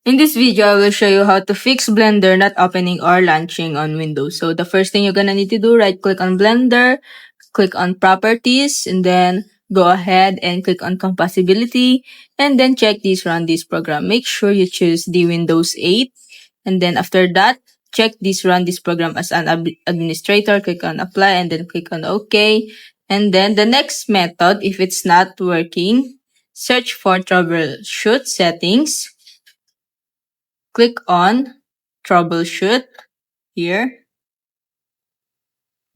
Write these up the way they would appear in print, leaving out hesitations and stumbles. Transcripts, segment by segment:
In this video, I will show you how to fix Blender not opening or launching on Windows. So the first thing you're gonna need to do, right click on Blender, click on Properties, and then go ahead and click on Compatibility, and then check this Run This Program. Make sure you choose the Windows 8, and then after that, check this Run This Program as an administrator, click on Apply, and then click on OK. And then the next method, if it's not working, search for Troubleshoot Settings. Click on Troubleshoot here.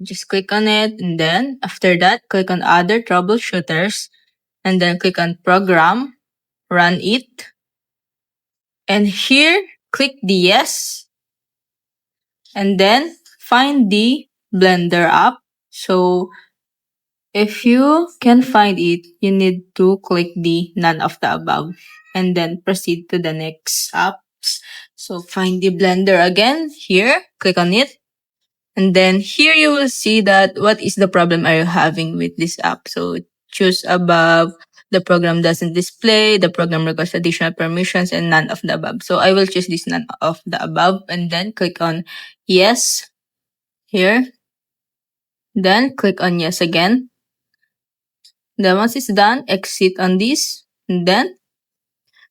Just click on it, and then after that, click on Other Troubleshooters, and then click on Program, Run It. And here, click the Yes, and then find the Blender app. So if you can find it, you need to click the None of the Above, and then proceed to the next apps. So find the Blender again here, click on it. And then here you will see that what is the problem are you having with this app. So choose above, the program doesn't display, the program requires additional permissions, and none of the above. So I will choose this none of the above, and then click on yes here. Then click on yes again. Then once it's done, exit on this. And then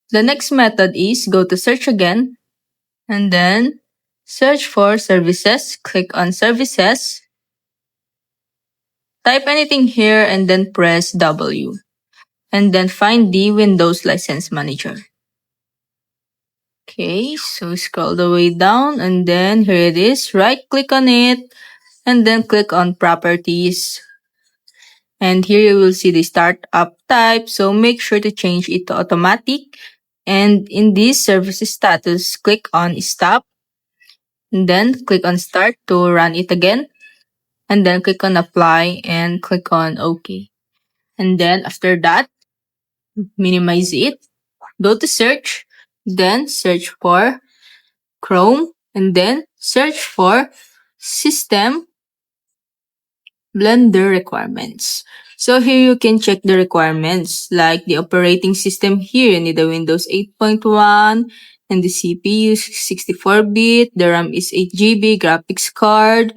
the next method is go to search again, and then search for services. Click on services. Type anything here and then press W. And then find the Windows License Manager. Okay, so scroll the way down, and then here it is. Right click on it, and then click on Properties. And here you will see the startup type, so make sure to change it to automatic. And in this services status, click on Stop. And then click on Start to run it again. And then click on Apply and click on OK. And then after that, minimize it. Go to search, then search for Chrome, and then search for System Blender Requirements. So here you can check the requirements like the operating system. Here you need the Windows 8.1 and the CPU 64-bit, the RAM is 8 GB, graphics card.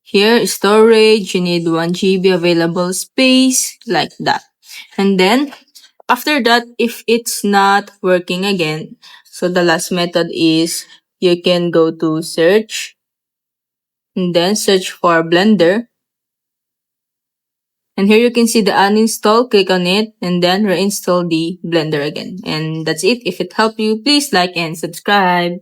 Here storage, you need 1 GB available space, like that. And then after that, if it's not working again, so the last method is you can go to search and then search for Blender. And here you can see the uninstall, click on it, and then reinstall the Blender again. And that's it. If it helped you, please like and subscribe.